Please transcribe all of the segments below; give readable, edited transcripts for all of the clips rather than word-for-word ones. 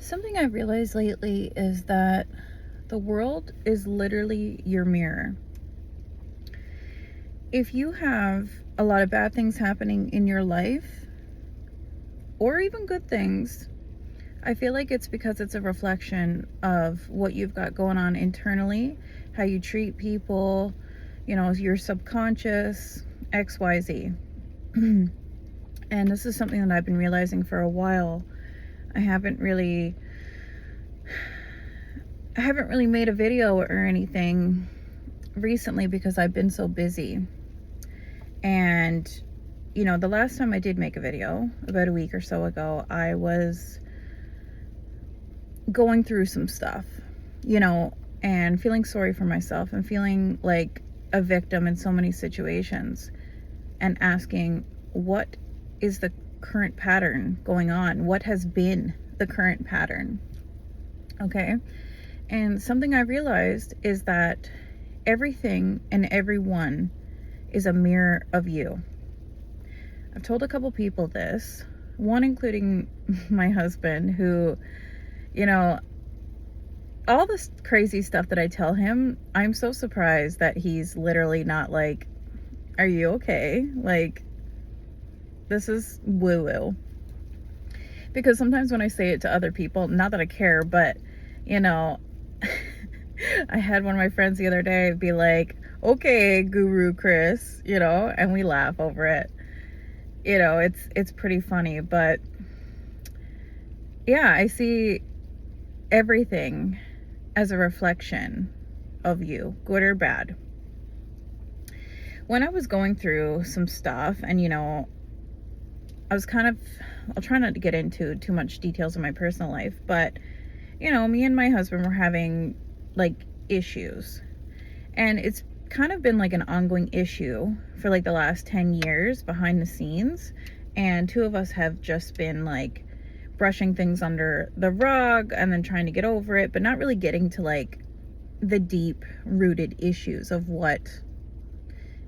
Something I've realized lately is that the world is literally your mirror. If you have a lot of bad things happening in your life, or even good things, I feel like it's because it's a reflection of what you've got going on internally, how you treat people, your subconscious, XYZ. And this is something that I've been realizing for a while. I haven't really made a video or anything recently because I've been so busy. And the last time I did make a video, about a week or so ago, I was going through some stuff, and feeling sorry for myself and feeling like a victim in so many situations, and asking, what is the current pattern going on? What has been the current pattern? Okay. And something I realized is that everything and everyone is a mirror of you. I've told a couple people this, one including my husband, who, all this crazy stuff that I tell him, I'm so surprised that he's literally not like, are you okay? Like, this is woo-woo. Because sometimes when I say it to other people, not that I care, but, I had one of my friends the other day be like, okay, Guru Chris, and we laugh over it. It's pretty funny, but yeah, I see everything as a reflection of you, good or bad. When I was going through some stuff, and I was I'll try not to get into too much details of my personal life, but me and my husband were having like issues, and it's kind of been like an ongoing issue for like the last 10 years behind the scenes, and two of us have just been like brushing things under the rug and then trying to get over it, but not really getting to like the deep rooted issues of what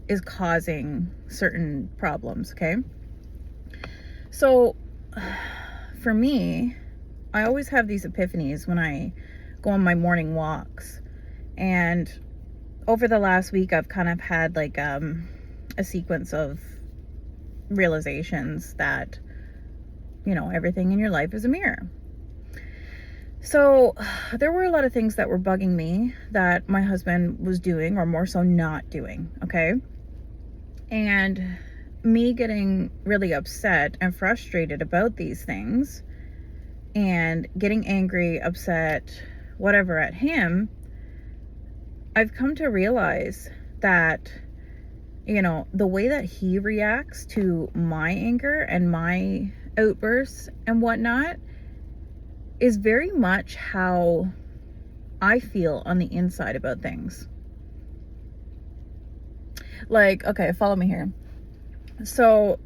is causing certain problems. Okay. So for me, I always have these epiphanies when I go on my morning walks. And over the last week, I've kind of had like a sequence of realizations that, everything in your life is a mirror. So there were a lot of things that were bugging me that my husband was doing, or more so not doing. Okay. And me getting really upset and frustrated about these things, and getting angry, upset, whatever at him, I've come to realize that, the way that he reacts to my anger and my outbursts and whatnot is very much how I feel on the inside about things. Like, okay, follow me here. So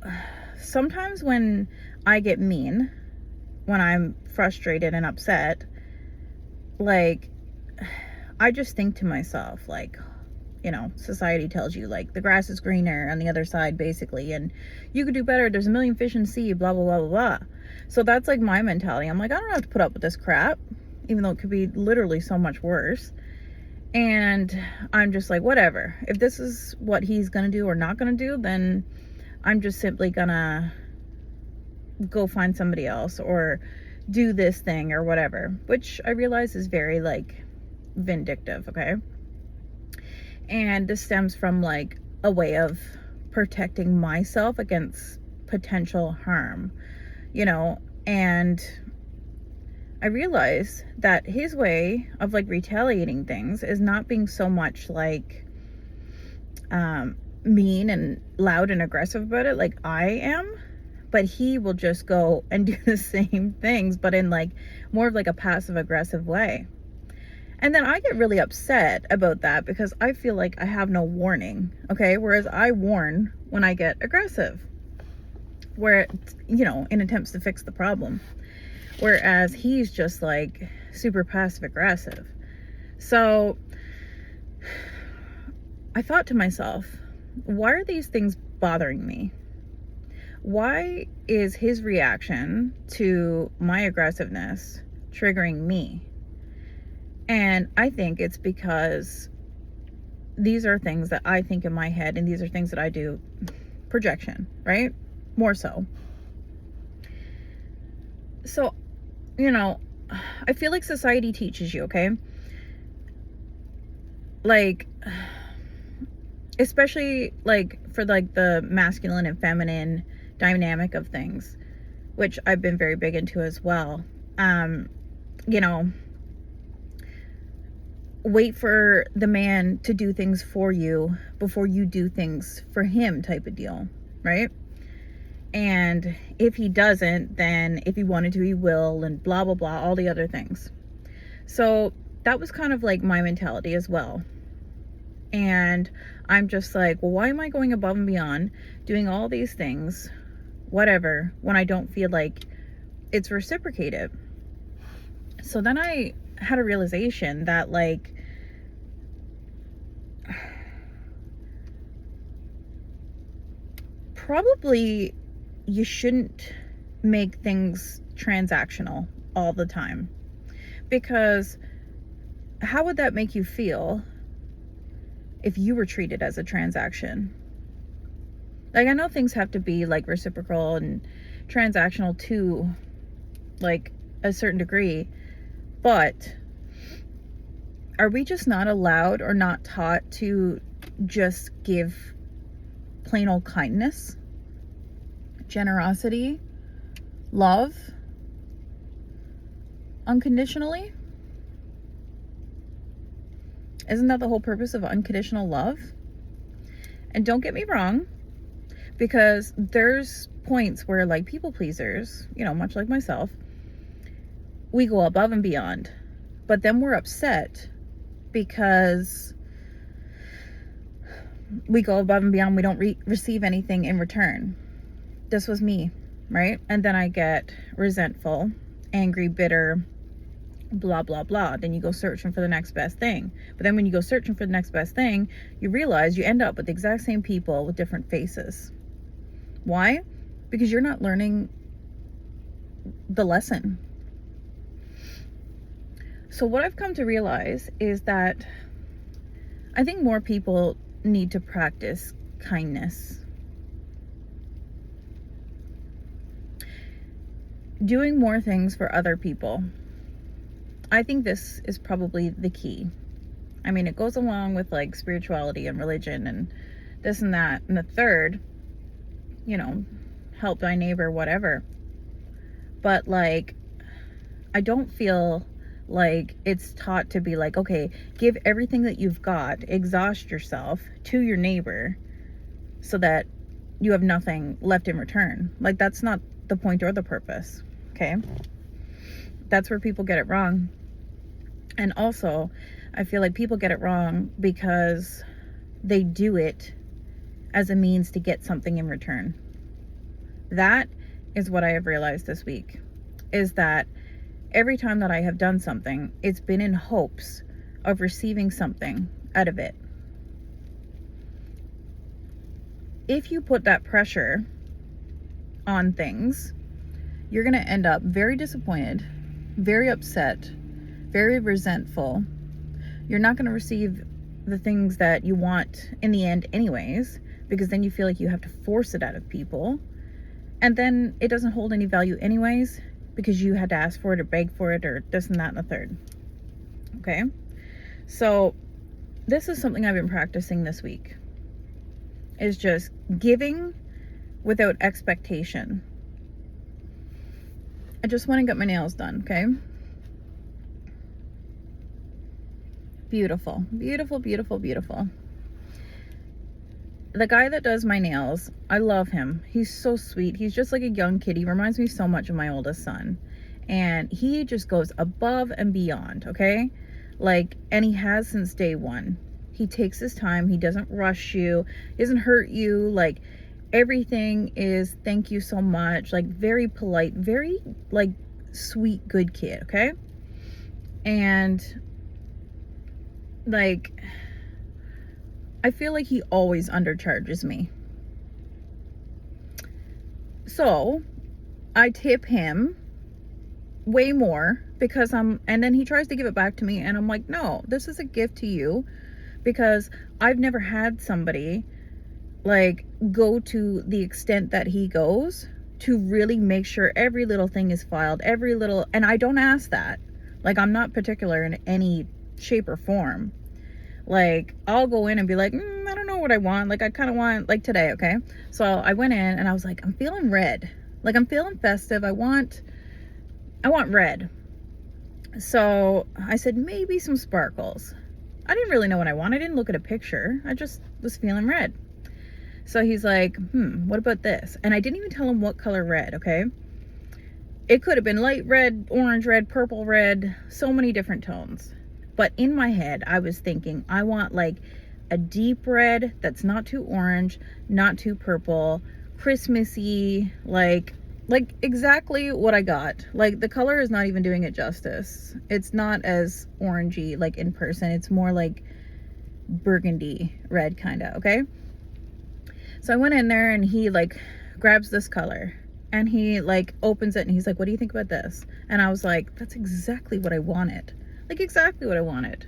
sometimes when I get mean, when I'm frustrated and upset, like, I just think to myself, like, society tells you, like, the grass is greener on the other side, basically, and you could do better. There's a million fish in the sea, blah, blah, blah, blah, blah. So that's like my mentality. I'm like, I don't have to put up with this crap, even though it could be literally so much worse. And I'm just like, whatever. If this is what he's going to do or not going to do, then I'm just simply going to go find somebody else or do this thing or whatever, which I realize is very like vindictive. Okay. And this stems from like a way of protecting myself against potential harm, and I realize that his way of like retaliating things is not being so much like mean and loud and aggressive about it like I am, but he will just go and do the same things, but in like more of like a passive aggressive way. And then I get really upset about that because I feel like I have no warning. Okay. Whereas I warn when I get aggressive, where, in attempts to fix the problem. Whereas he's just like super passive aggressive. So I thought to myself, why are these things bothering me? Why is his reaction to my aggressiveness triggering me. And I think it's because these are things that I think in my head, and these are things that I do. Projection, right? More so. So, you know, I feel like society teaches you, okay? Like, especially like for like the masculine and feminine dynamic of things, which I've been very big into as well. You know, wait for the man to do things for you before you do things for him type of deal, right? And if he doesn't, then if he wanted to, he will, and blah, blah, blah, all the other things. So that was kind of like my mentality as well. And I'm just like, well, why am I going above and beyond doing all these things, whatever, when I don't feel like it's reciprocated? So then I had a realization that, like, probably you shouldn't make things transactional all the time, because how would that make you feel if you were treated as a transaction? Like, I know things have to be like reciprocal and transactional to like a certain degree, but are we just not allowed or not taught to just give plain old kindness, generosity, love, unconditionally? Isn't that the whole purpose of unconditional love? And don't get me wrong, because there's points where, like, people pleasers, you know, much like myself, we go above and beyond, but then we're upset because we go above and beyond, we don't receive anything in return. This was me, right? And then I get resentful, angry, bitter, blah, blah, blah. Then you go searching for the next best thing. But then when you go searching for the next best thing, you realize you end up with the exact same people with different faces. Why? Because you're not learning the lesson. So what I've come to realize is that I think more people need to practice kindness. Doing more things for other people. I think this is probably the key. I mean, it goes along with like spirituality and religion and this and that and the third, you know, help thy neighbor, whatever. But like, I don't feel like it's taught to be like, okay, give everything that you've got, exhaust yourself to your neighbor so that you have nothing left in return. Like, that's not the point or the purpose. Okay, that's where people get it wrong. And also, I feel like people get it wrong because they do it as a means to get something in return. That is what I have realized this week, is that every time that I have done something, it's been in hopes of receiving something out of it. If you put that pressure on things, you're going to end up very disappointed, very upset, very resentful. You're not going to receive the things that you want in the end anyways, because then you feel like you have to force it out of people. And then it doesn't hold any value anyways, because you had to ask for it or beg for it or this and that and the third. Okay? So this is something I've been practicing this week, is just giving without expectation. I just went and got my nails done, okay? Beautiful, beautiful, beautiful, beautiful. The guy that does my nails, I love him. He's so sweet. He's just like a young kid. He reminds me so much of my oldest son. And he just goes above and beyond, okay? Like, and he has since day one. He takes his time. He doesn't rush you. He doesn't hurt you. Like, everything is thank you so much. Like, very polite, very, like, sweet, good kid, okay? And, like, I feel like he always undercharges me. So I tip him way more because and then he tries to give it back to me, and I'm like, no, this is a gift to you because I've never had somebody like go to the extent that he goes to really make sure every little thing is filed, and I don't ask that. Like, I'm not particular in any shape or form. Like, I'll go in and be like, I don't know what I want. Like, I kind of want, like today, okay? So I went in and I was like, I'm feeling red. Like, I'm feeling festive. I want red. So I said, maybe some sparkles. I didn't really know what I wanted. I didn't look at a picture. I just was feeling red. So he's like, what about this? And I didn't even tell him what color red, okay? It could have been light red, orange red, purple red, so many different tones. But in my head, I was thinking, I want like a deep red that's not too orange, not too purple, Christmassy, like exactly what I got. Like, the color is not even doing it justice. It's not as orangey like in person. It's more like burgundy red kind of, okay? So I went in there and he like grabs this color and he like opens it and he's like, what do you think about this? And I was like, that's exactly what I wanted. Like, exactly what I wanted.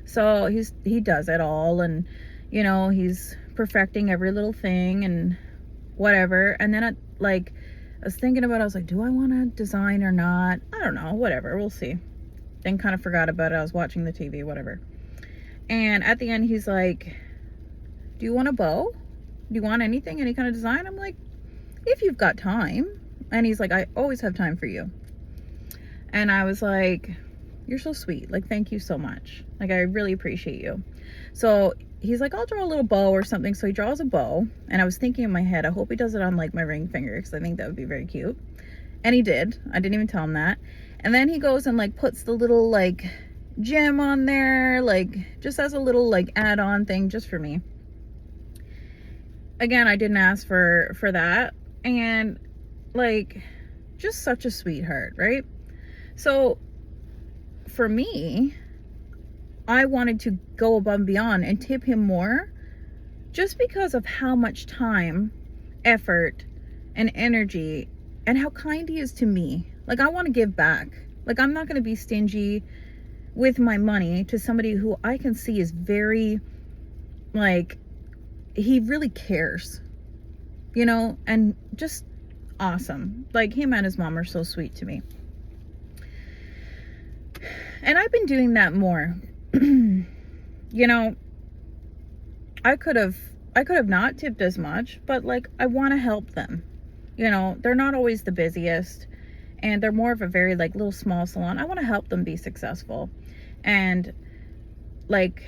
So he does it all, and you know, he's perfecting every little thing and whatever. And then I was thinking about it. I was like, do I want to design or not? I don't know, whatever, we'll see. Then kind of forgot about it. I was watching the TV, whatever. And at the end he's like, do you want a bow? Do you want anything, any kind of design? I'm like, if you've got time. And he's like, I always have time for you. And I was like, you're so sweet. Like, thank you so much. Like, I really appreciate you. So he's like, I'll draw a little bow or something. So he draws a bow. And I was thinking in my head, I hope he does it on like my ring finger, because I think that would be very cute. And he did. I didn't even tell him that. And then he goes and like puts the little like gem on there, like just as a little like add-on thing just for me. Again, I didn't ask for that. And like, just such a sweetheart, right? So for me, I wanted to go above and beyond and tip him more just because of how much time, effort, and energy and how kind he is to me. Like, I want to give back. Like, I'm not going to be stingy with my money to somebody who I can see is very, like, he really cares, you know, and just awesome. Like, him and his mom are so sweet to me. And I've been doing that more. You know, I could have not tipped as much, but like, I want to help them. You know, they're not always the busiest, and they're more of a very like little small salon. I want to help them be successful. And like,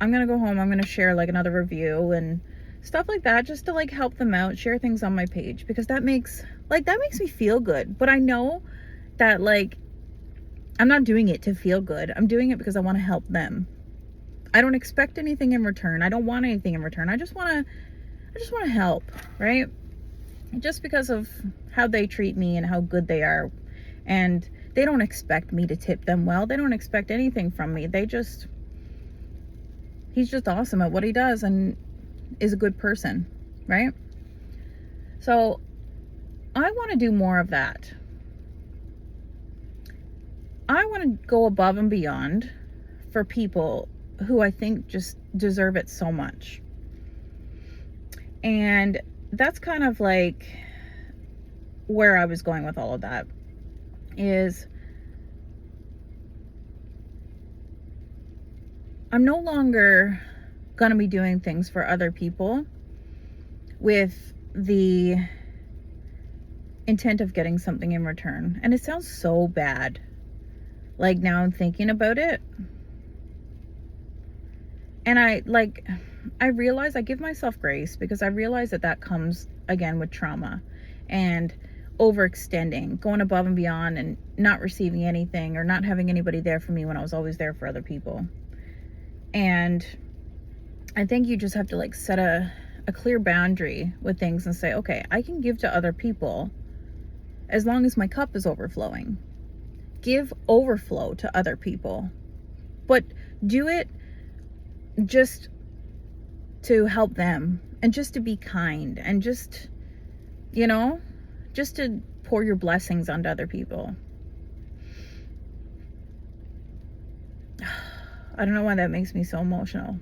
I'm going to go home, I'm going to share like another review and stuff like that, just to like help them out, share things on my page, because that makes me feel good. But I know that like, I'm not doing it to feel good. I'm doing it because I want to help them. I don't expect anything in return. I don't want anything in return. I just want to help, right? Just because of how they treat me and how good they are. And they don't expect me to tip them well. They don't expect anything from me. He's just awesome at what he does and is a good person, right? So I want to do more of that. I want to go above and beyond for people who I think just deserve it so much. And that's kind of like where I was going with all of that, is I'm no longer going to be doing things for other people with the intent of getting something in return. And it sounds so bad. Like, now I'm thinking about it, and I realize, I give myself grace, because I realize that comes again with trauma and overextending, going above and beyond, and not receiving anything or not having anybody there for me when I was always there for other people. And I think you just have to like set a clear boundary with things and say, okay, I can give to other people as long as my cup is overflowing. Give overflow to other people, but do it just to help them and just to be kind and just, you know, just to pour your blessings onto other people. I don't know why that makes me so emotional.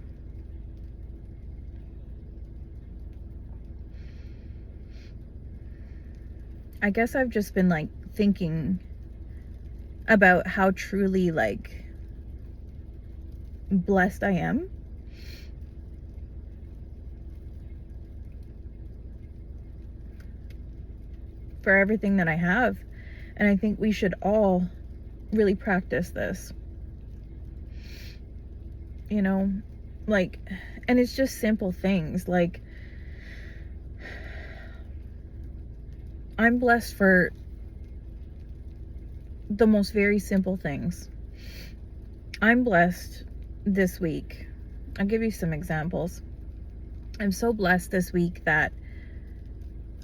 I guess I've just been like thinking about how truly like blessed I am. For everything that I have. And I think we should all really practice this. You know, like, and it's just simple things. Like, I'm blessed for the most very simple things. I'm blessed this week. I'll give you some examples. I'm so blessed this week that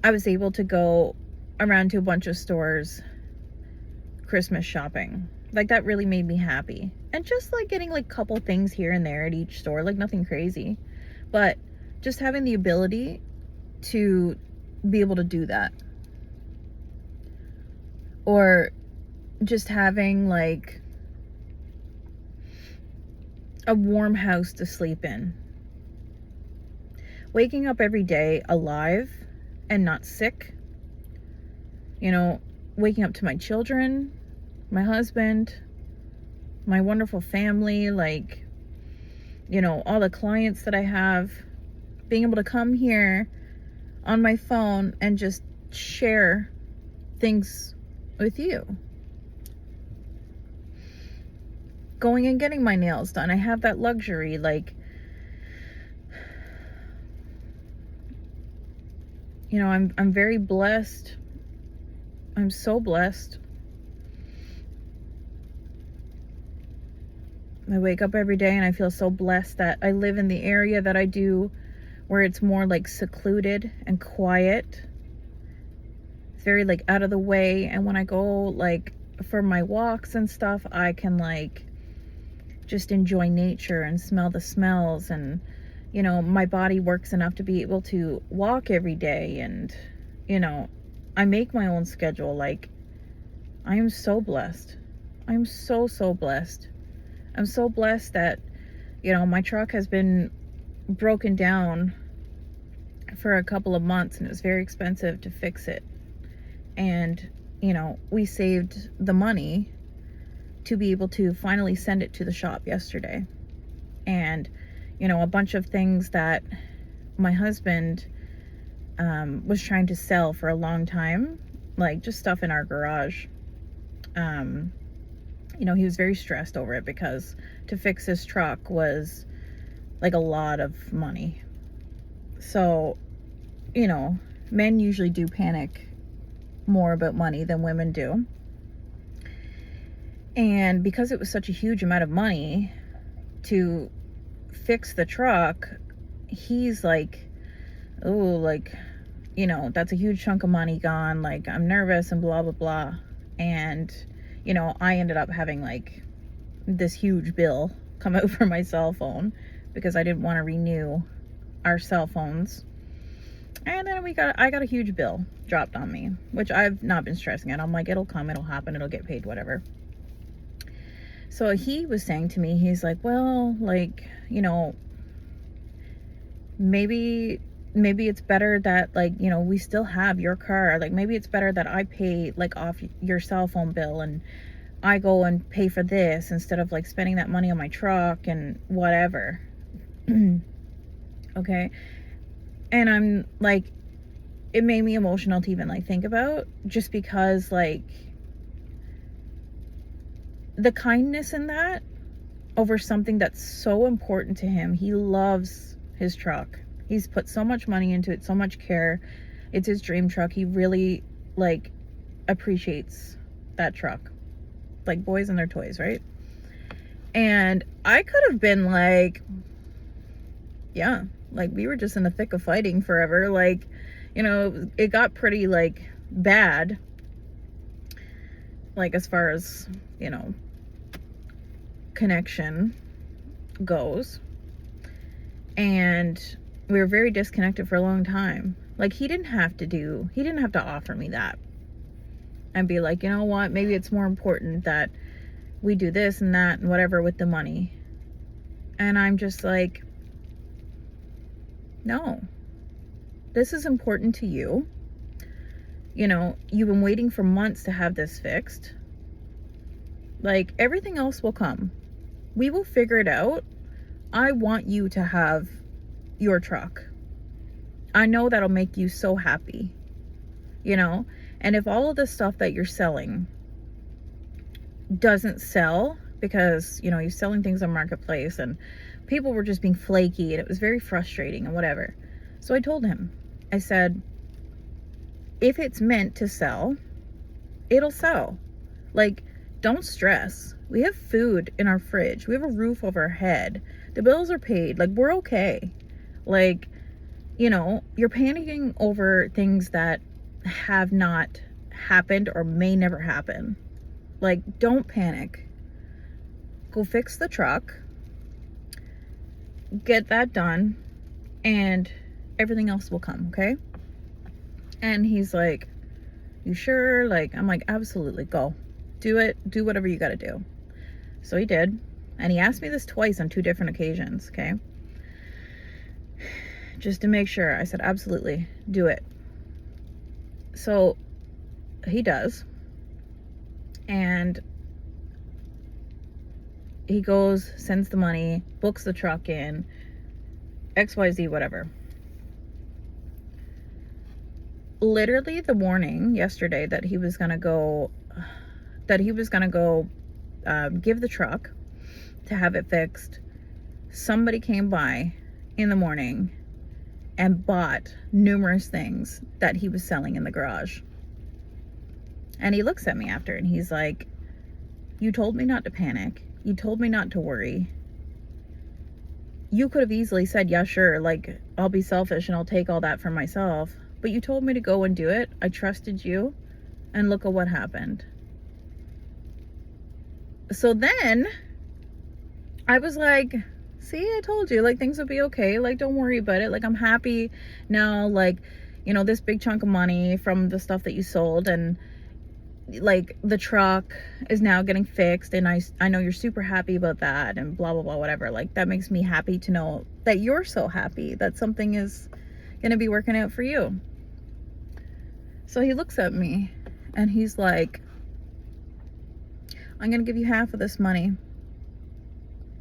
I was able to go around to a bunch of stores Christmas shopping. Like, that really made me happy. And just like getting like a couple things here and there at each store, like nothing crazy, but just having the ability to be able to do that. Or just having like a warm house to sleep in. Waking up every day alive and not sick. You know, waking up to my children, my husband, my wonderful family, like, you know, all the clients that I have, being able to come here on my phone and just share things with you. Going and getting my nails done. I have that luxury. Like, you know, I'm very blessed. I'm so blessed. I wake up every day and I feel so blessed that I live in the area that I do, where it's more like secluded and quiet. It's very like out of the way. And when I go like for my walks and stuff, I can like just enjoy nature and smell the smells. And, you know, my body works enough to be able to walk every day. And, you know, I make my own schedule. Like, I am so blessed. I'm so blessed. I'm so blessed that, you know, my truck has been broken down for a couple of months and it was very expensive to fix it. And, you know, we saved the money to be able to finally send it to the shop yesterday. And, you know, a bunch of things that my husband was trying to sell for a long time, like just stuff in our garage. You know, he was very stressed over it because to fix his truck was like a lot of money. So, you know, men usually do panic more about money than women do. And because it was such a huge amount of money to fix the truck, he's like, oh, like, you know, that's a huge chunk of money gone. Like, I'm nervous and blah, blah, blah. And, you know, I ended up having like this huge bill come out for my cell phone because I didn't want to renew our cell phones. And then I got a huge bill dropped on me, which I've not been stressing out. I'm like, it'll come, it'll happen, it'll get paid, whatever. So he was saying to me, he's like, well, like, you know, maybe it's better that, like, you know, we still have your car. Like, maybe it's better that I pay like off your cell phone bill and I go and pay for this instead of like spending that money on my truck and whatever. Okay. And I'm like, it made me emotional to even like think about, just because like the kindness in that over something that's so important to him. He loves his truck. He's put so much money into it, so much care. It's his dream truck. He really like appreciates that truck. Like boys and their toys, right? And I could have been like, yeah, like we were just in the thick of fighting forever. Like, you know, it got pretty like bad, like as far as, you know, connection goes. And we were very disconnected for a long time. Like, he didn't have to offer me that and be like, you know what, maybe it's more important that we do this and that and whatever with the money. And I'm just like, no, this is important to you. You know, you've been waiting for months to have this fixed. Like, everything else will come. We will figure it out. I want you to have your truck. I know that'll make you so happy, you know? And if all of the stuff that you're selling doesn't sell because, you know, you're selling things on Marketplace and people were just being flaky and it was very frustrating and whatever. So I told him, I said, if it's meant to sell, it'll sell. Like, don't stress. We have food in our fridge. We have a roof over our head. The bills are paid. Like, we're okay. Like, you know, you're panicking over things that have not happened or may never happen. Like, don't panic. Go fix the truck. Get that done. And everything else will come, okay? And he's like, you sure? Like, I'm like, absolutely, go. Do it. Do whatever you gotta do. So he did. And he asked me this twice on 2 different occasions, okay? Just to make sure. I said, absolutely, do it. So he does. And he goes, sends the money, books the truck in, XYZ, whatever. Literally the morning yesterday that he was gonna go give the truck to have it fixed, somebody came by in the morning and bought numerous things that he was selling in the garage. And he looks at me after and he's like, you told me not to panic. You told me not to worry. You could have easily said, yeah, sure, like, I'll be selfish and I'll take all that for myself. But you told me to go and do it. I trusted you. And look at what happened. So then I was like, see, I told you, like, things will be okay. Like, don't worry about it. Like, I'm happy now, like, you know, this big chunk of money from the stuff that you sold, and like the truck is now getting fixed, and I know you're super happy about that, and blah blah blah, whatever. Like, that makes me happy to know that you're so happy that something is gonna be working out for you. So he looks at me and he's like, I'm gonna give you half of this money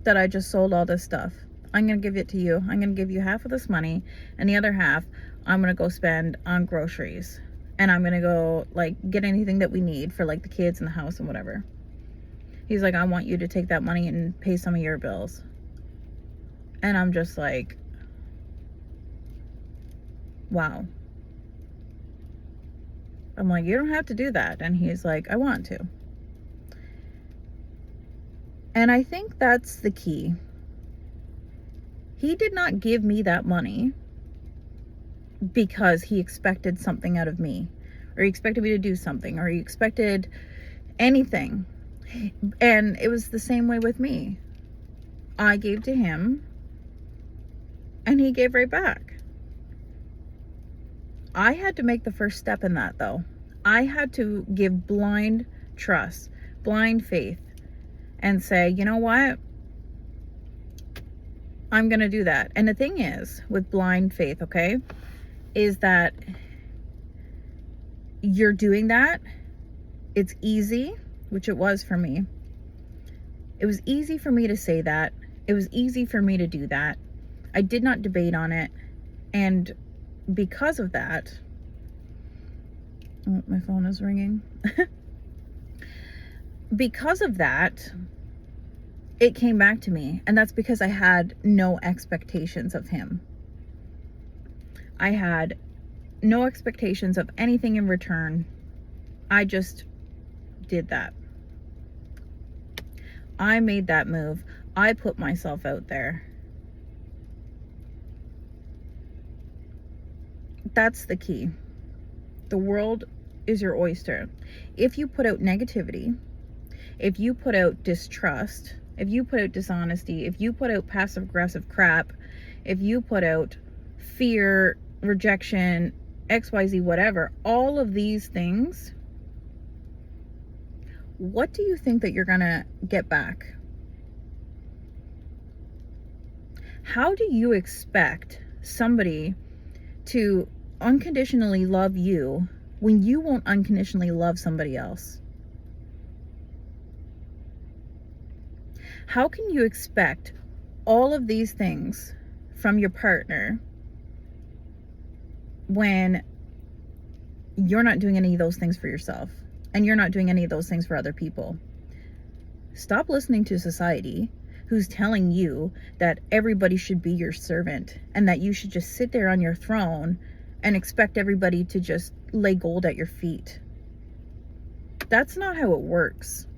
that I just sold all this stuff. I'm gonna give it to you. I'm gonna give you half of this money, and the other half I'm gonna go spend on groceries, and I'm gonna go, like, get anything that we need for, like, the kids and the house and whatever. He's like, I want you to take that money and pay some of your bills. And I'm just like, wow. I'm like, you don't have to do that. And he's like, I want to. And I think that's the key. He did not give me that money because he expected something out of me, or he expected me to do something, or he expected anything. And it was the same way with me. I gave to him and he gave right back. I had to make the first step in that, though. I had to give blind trust, blind faith, and say, you know what? I'm going to do that. And the thing is, with blind faith, okay, is that you're doing that. It's easy, which it was for me. It was easy for me to say that. It was easy for me to do that. I did not debate on it. And because of that, oh, my phone is ringing. Because of that, it came back to me. And that's because I had no expectations of him. I had no expectations of anything in return. I just did that. I made that move. I put myself out there. That's the key. The world is your oyster. If you put out negativity, if you put out distrust, if you put out dishonesty, if you put out passive aggressive crap, if you put out fear, rejection, XYZ, whatever, all of these things, what do you think that you're gonna get back? How do you expect somebody to unconditionally love you when you won't unconditionally love somebody else? How can you expect all of these things from your partner when you're not doing any of those things for yourself and you're not doing any of those things for other people? Stop listening to society, who's telling you that everybody should be your servant and that you should just sit there on your throne and expect everybody to just lay gold at your feet. That's not how it works.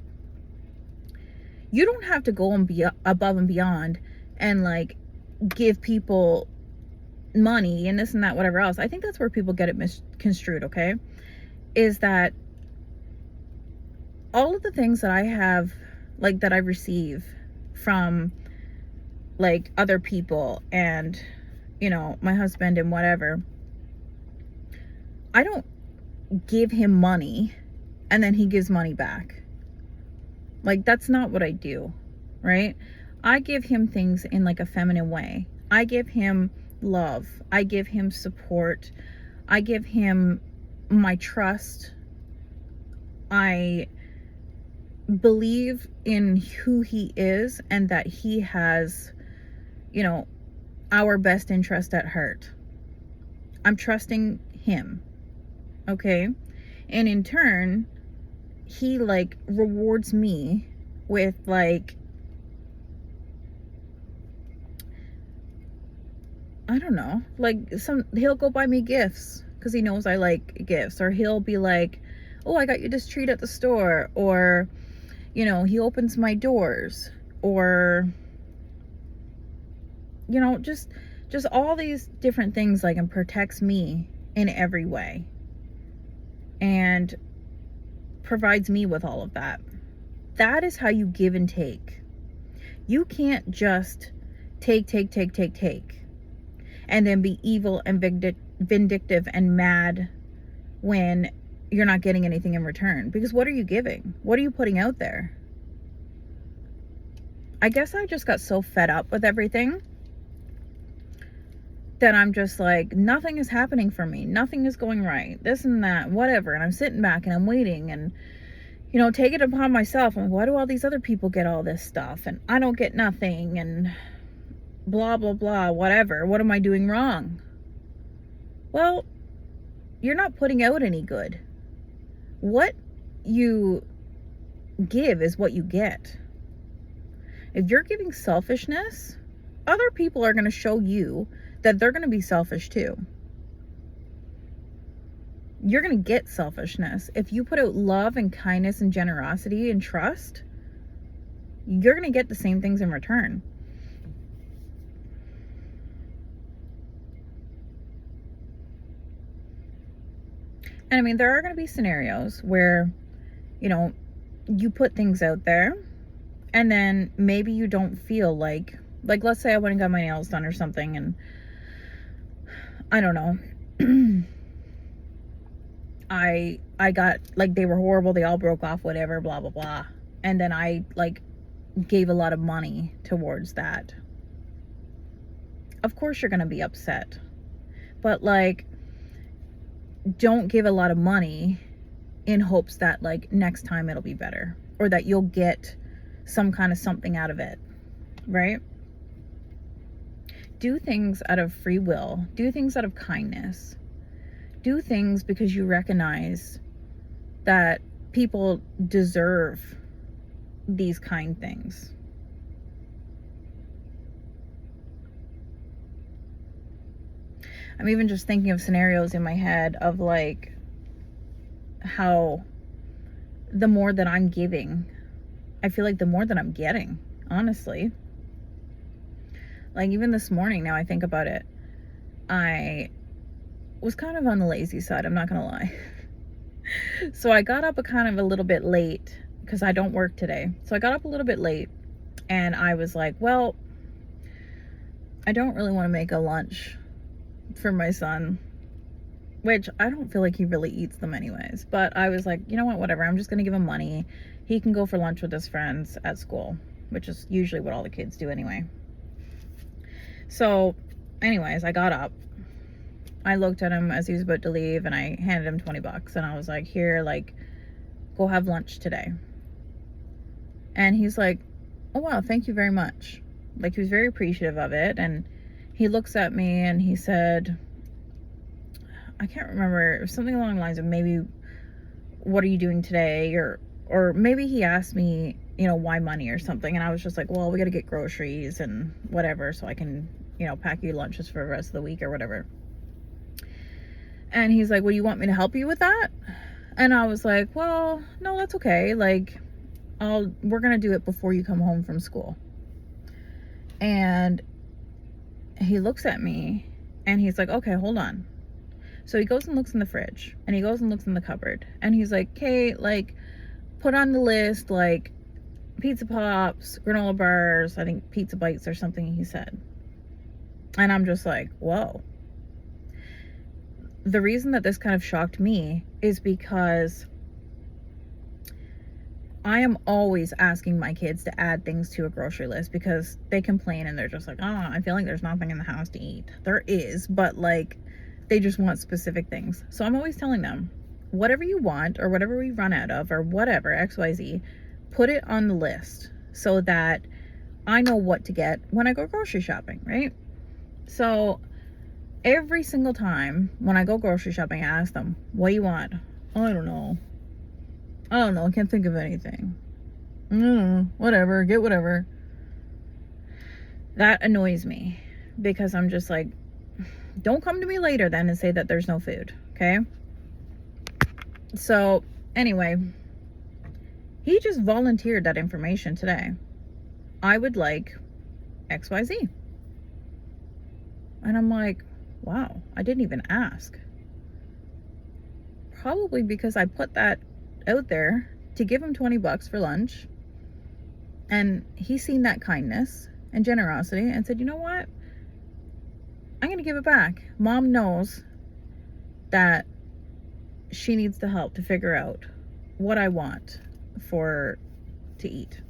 You don't have to go and be above and beyond and like give people money and this and that, whatever else. I think that's where people get it misconstrued, okay? Is that all of the things that I have, like that I receive from like other people and, you know, my husband and whatever, I don't give him money and then he gives money back. Like, that's not what I do, right? I give him things in like a feminine way. I give him love. I give him support. I give him my trust. I believe in who he is and that he has, you know, our best interest at heart. I'm trusting him, okay? And in turn, he like rewards me with like, I don't know, like he'll go buy me gifts because he knows I like gifts, or he'll be like, oh, I got you this treat at the store, or, you know, he opens my doors, or, you know, just all these different things, like, and protects me in every way and provides me with all of that. That is how you give and take. You can't just take and then be evil and vindictive and mad when you're not getting anything in return. Because what are you giving? What are you putting out there? I guess I just got so fed up with everything that I'm just like, nothing is happening for me. Nothing is going right. This and that, whatever. And I'm sitting back and I'm waiting and, you know, take it upon myself. I'm like, why do all these other people get all this stuff and I don't get nothing, and blah, blah, blah, whatever. What am I doing wrong? Well, you're not putting out any good. What you give is what you get. If you're giving selfishness, other people are going to show you that they're going to be selfish too. You're going to get selfishness. If you put out love and kindness and generosity and trust, you're going to get the same things in return. And I mean, there are going to be scenarios where, you know, you put things out there and then maybe you don't feel like let's say I went and got my nails done or something, and I don't know, I got, like, they were horrible, they all broke off, whatever, blah, blah, blah. And then I, like, gave a lot of money towards that. Of course you're going to be upset. But, like, don't give a lot of money in hopes that, like, next time it'll be better, or that you'll get some kind of something out of it, right? Do things out of free will. Do things out of kindness. Do things because you recognize that people deserve these kind things. I'm even just thinking of scenarios in my head of, like, how the more that I'm giving, I feel like the more that I'm getting, honestly. Like, even this morning, now I think about it, I was kind of on the lazy side, I'm not gonna lie. So I got up a little bit late because I don't work today. So I got up a little bit late and I was like, well, I don't really want to make a lunch for my son, which I don't feel like he really eats them anyways. But I was like, you know what, whatever, I'm just gonna give him money. He can go for lunch with his friends at school, which is usually what all the kids do anyway. So, anyways, I got up. I looked at him as he was about to leave and I handed him $20 and I was like, here, like, go have lunch today. And he's like, oh wow, thank you very much. Like, he was very appreciative of it. And he looks at me and he said, I can't remember, it was something along the lines of maybe, what are you doing today? Or maybe he asked me, you know, why money or something. And I was just like, well, we got to get groceries and whatever so I can, you know, pack you lunches for the rest of the week or whatever. And he's like, well, you want me to help you with that? And I was like, well, no, that's okay. Like, we're going to do it before you come home from school. And he looks at me and he's like, okay, hold on. So he goes and looks in the fridge and he goes and looks in the cupboard and he's like, Kate, like, put on the list, like, pizza pops, granola bars, I think pizza bites or something he said. And I'm just like, whoa. The reason that this kind of shocked me is because I am always asking my kids to add things to a grocery list because they complain and they're just like, oh, I feel like there's nothing in the house to eat. There is, but like, they just want specific things. So I'm always telling them, whatever you want or whatever we run out of or whatever, XYZ, put it on the list so that I know what to get when I go grocery shopping, right? So every single time when I go grocery shopping, I ask them, what do you want? Oh, I don't know. I can't think of anything. Whatever, get whatever. That annoys me because I'm just like, don't come to me later then and say that there's no food, okay? So anyway, he just volunteered that information today. I would like XYZ. And I'm like, wow, I didn't even ask. Probably because I put that out there to give him $20 for lunch. And he's seen that kindness and generosity and said, you know what? I'm going to give it back. Mom knows that she needs the help to figure out what I want to eat.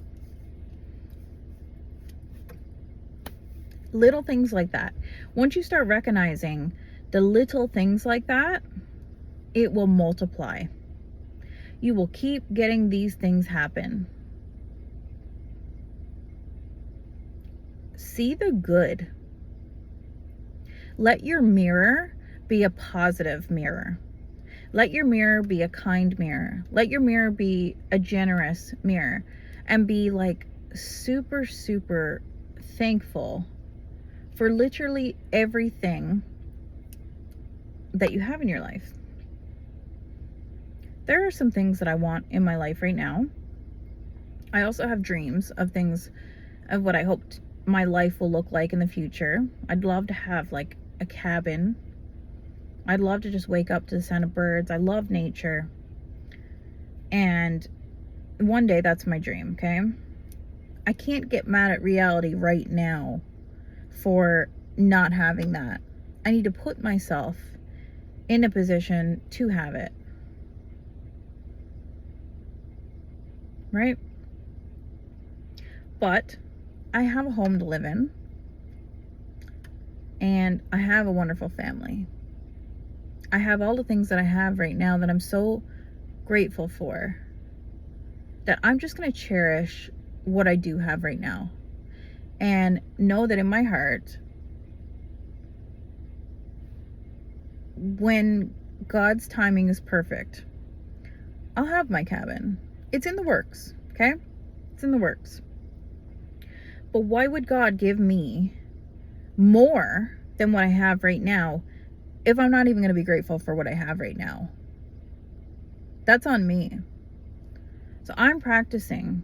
Little things like that. Once you start recognizing the little things like that, it will multiply. You will keep getting these things happen. See the good. Let your mirror be a positive mirror. Let your mirror be a kind mirror. Let your mirror be a generous mirror. And be like super, super thankful for literally everything that you have in your life. There are some things that I want in my life right now. I also have dreams of things of what I hope my life will look like in the future. I'd love to have like a cabin. I'd love to just wake up to the sound of birds. I love nature. And one day that's my dream, okay? I can't get mad at reality right now for not having that. I need to put myself in a position to have it. Right? But I have a home to live in. And I have a wonderful family. I have all the things that I have right now that I'm so grateful for, that I'm just going to cherish what I do have right now. And know that in my heart, when God's timing is perfect, I'll have my cabin. It's in the works, okay? It's in the works. But why would God give me more than what I have right now if I'm not even going to be grateful for what I have right now? That's on me. So I'm practicing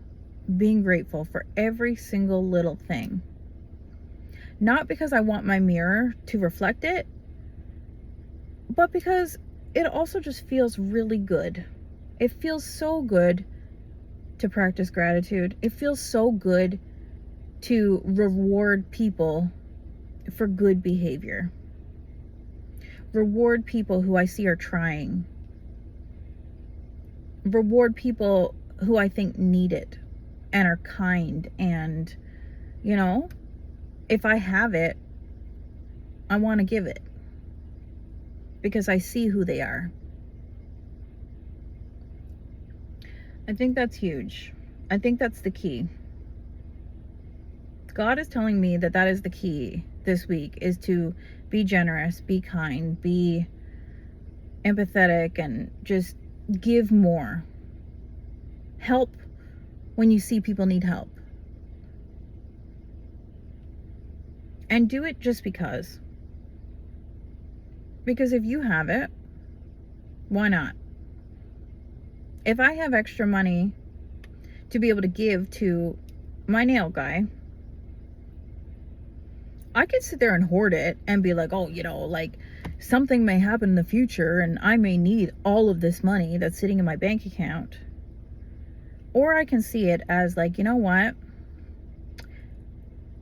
being grateful for every single little thing. Not because I want my mirror to reflect it, but because it also just feels really good. It feels so good to practice gratitude. It feels so good to reward people for good behavior. Reward people who I see are trying. Reward people who I think need it and are kind. And, you know, if I have it, I want to give it because I see who they are. I think that's huge. I think that's the key. God is telling me that that is the key this week, is to be generous, be kind, be empathetic, and just give more. Help when you see people need help. And do it just because. Because if you have it, why not? If I have extra money to be able to give to my nail guy, I could sit there and hoard it and be like, oh, like something may happen in the future and I may need all of this money that's sitting in my bank account. Or I can see it as like, you know what?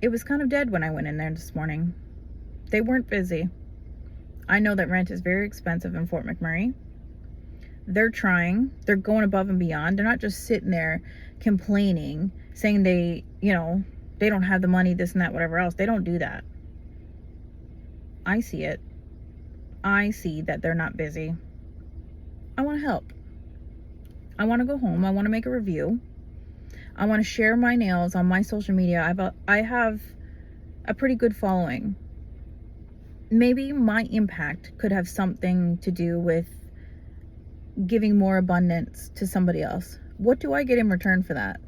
It was kind of dead when I went in there this morning. They weren't busy. I know that rent is very expensive in Fort McMurray. They're trying. They're going above and beyond. They're not just sitting there complaining, saying they don't have the money, this and that, whatever else. They don't do that. I see it. I see that they're not busy. I want to help. I want to go home. I want to make a review. I want to share my nails on my social media. I have a pretty good following. Maybe my impact could have something to do with giving more abundance to somebody else. What do I get in return for that?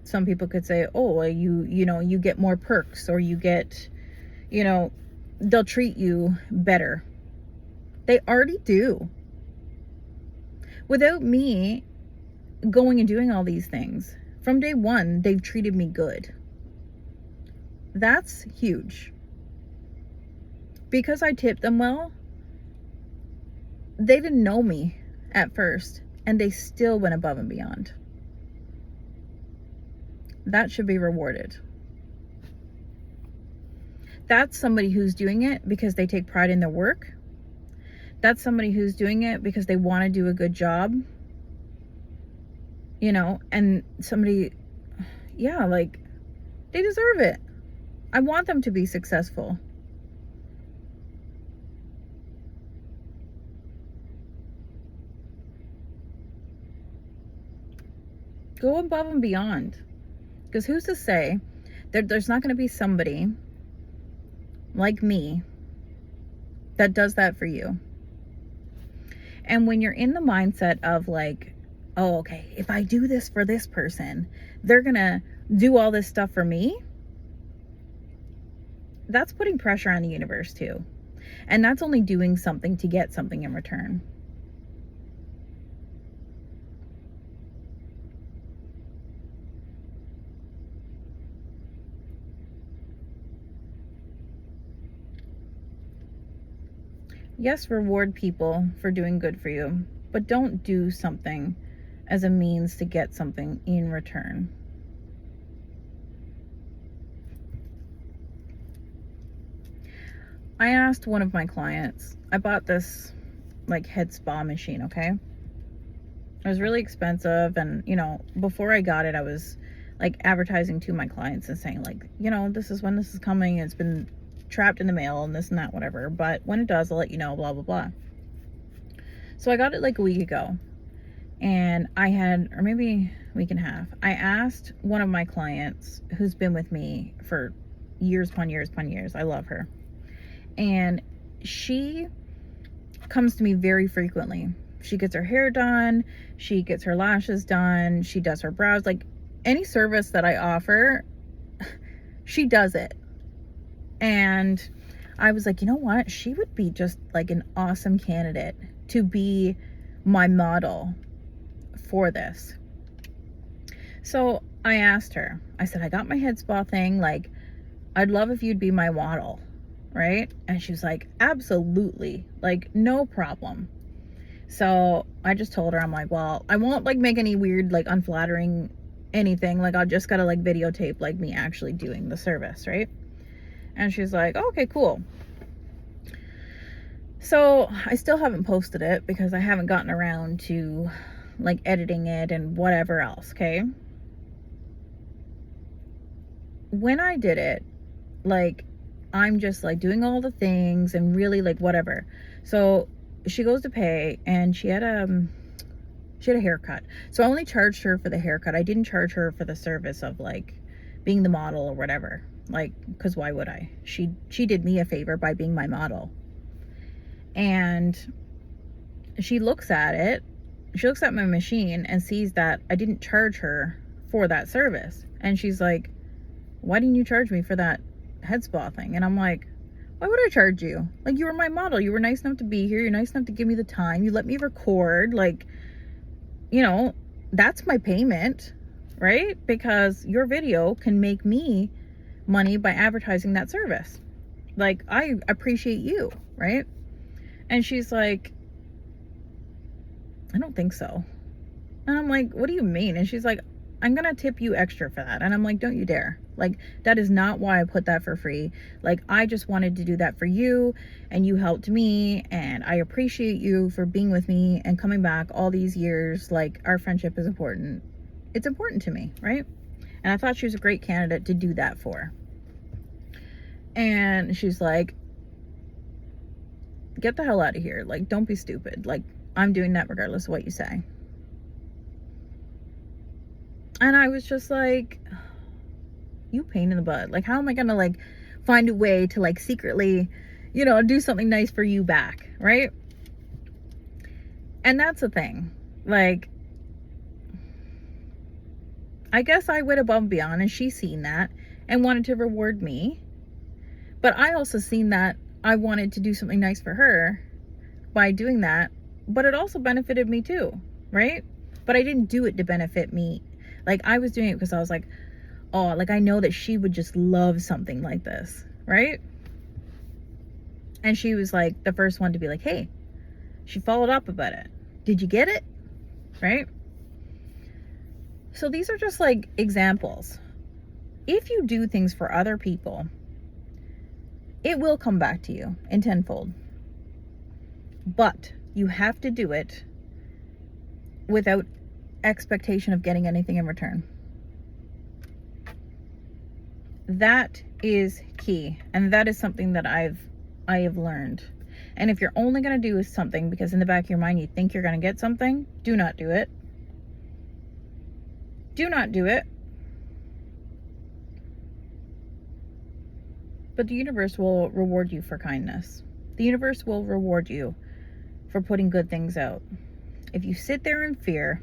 Some people could say, oh, you get more perks, or you get, they'll treat you better. They already do. Without me going and doing all these things, from day one, they've treated me good. That's huge. Because I tipped them well, they didn't know me at first, and they still went above and beyond. That should be rewarded. That's somebody who's doing it because they take pride in their work. That's somebody who's doing it because they want to do a good job. And somebody, like, they deserve it. I want them to be successful. Go above and beyond. Because who's to say that there's not going to be somebody like me that does that for you? And when you're in the mindset of like, oh, okay, if I do this for this person, they're going to do all this stuff for me. That's putting pressure on the universe too. And that's only doing something to get something in return. Yes, reward people for doing good for you, but don't do something as a means to get something in return. I asked one of my clients, I bought this like head spa machine, okay? It was really expensive, and before I got it, I was like advertising to my clients and saying like, this is when this is coming. It's been trapped in the mail and this and that, whatever, but when it does, I'll let you know, blah blah blah. So I got it like a week ago, and or maybe a week and a half, I asked one of my clients who's been with me for years upon years upon years, I love her, and she comes to me very frequently. She gets her hair done, she gets her lashes done, she does her brows, like any service that I offer, she does it. And I was like, you know what? She would be just like an awesome candidate to be my model for this. So I asked her, I said, I got my head spa thing. Like, I'd love if you'd be my model, right? And she was like, absolutely. Like, no problem. So I just told her, I'm like, well, I won't like make any weird, like unflattering anything. Like, I'll just gotta like videotape like me actually doing the service, right? And she's like, oh, okay, cool. So I still haven't posted it because I haven't gotten around to like editing it and whatever else, okay? when I did it, like, I'm just like doing all the things and really like whatever. So she goes to pay, and she had a haircut. So I only charged her for the haircut. I didn't charge her for the service of like being the model or whatever. Like, because why would I? She did me a favor by being my model. And she looks at it. She looks at my machine and sees that I didn't charge her for that service. And she's like, why didn't you charge me for that head spa thing? And I'm like, why would I charge you? Like, you were my model. You were nice enough to be here. You're nice enough to give me the time. You let me record. Like, you know, that's my payment, right? Because your video can make me money by advertising that service. Like, I appreciate you, right? And she's like, I don't think so. And I'm like, what do you mean? And she's like, I'm gonna tip you extra for that. And I'm like, don't you dare. Like, that is not why I put that for free. Like, I just wanted to do that for you, and you helped me, and I appreciate you for being with me and coming back all these years. Like, our friendship is important. It's important to me, right? And I thought she was a great candidate to do that for. And she's like, get the hell out of here. Like, don't be stupid. Like, I'm doing that regardless of what you say. And I was just like, you pain in the butt. Like, how am I gonna like find a way to like secretly, you know, do something nice for you back, right? And that's the thing. Like, I guess I went above and beyond, and she seen that and wanted to reward me. But I also seen that I wanted to do something nice for her by doing that, but it also benefited me too, right? But I didn't do it to benefit me. Like, I was doing it because I was like, oh, like, I know that she would just love something like this, right? And she was like the first one to be like, hey, she followed up about it. Did you get it? Right? So these are just like examples. If you do things for other people, it will come back to you in tenfold. But you have to do it without expectation of getting anything in return. That is key, and that is something that I have learned. And if you're only going to do something because in the back of your mind you think you're going to get something, do not do it. Do not do it. But the universe will reward you for kindness. The universe will reward you for putting good things out. If you sit there in fear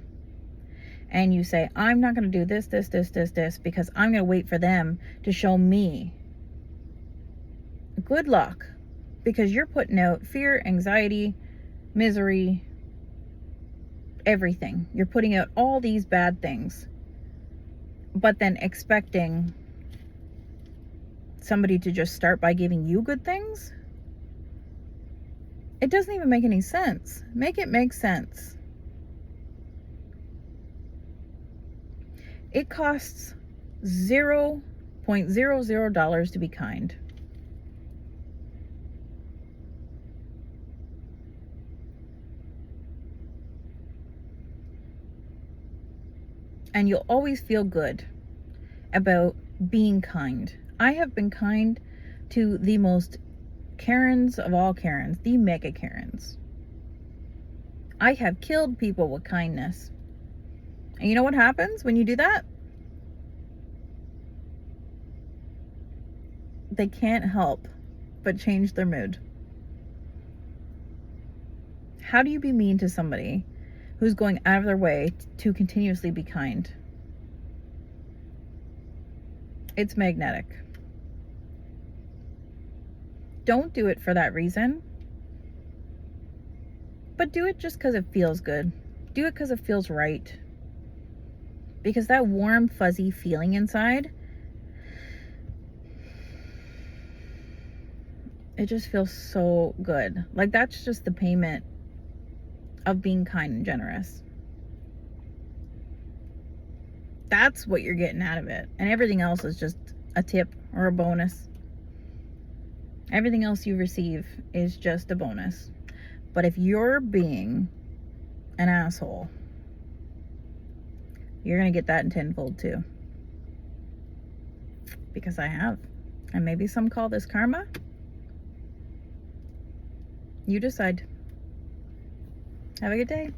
and you say, I'm not going to do this because I'm going to wait for them to show me, good luck. Because you're putting out fear, anxiety, misery, everything. You're putting out all these bad things, but then expecting somebody to just start by giving you good things. It doesn't even make any sense. Make it make sense. It costs $0.00 to be kind. And you'll always feel good about being kind. I have been kind to the most Karens of all Karens, the mega Karens. I have killed people with kindness. And you know what happens when you do that? They can't help but change their mood. How do you be mean to somebody who's going out of their way to continuously be kind? It's magnetic. Don't do it for that reason, but do it just because it feels good. Do it because it feels right. Because that warm, fuzzy feeling inside, it just feels so good. Like, that's just the payment of being kind and generous. That's what you're getting out of it. And everything else is just a tip or a bonus. Everything else you receive is just a bonus. But if you're being an asshole, you're going to get that in tenfold too. because I have. And maybe some call this karma. You decide. Have a good day.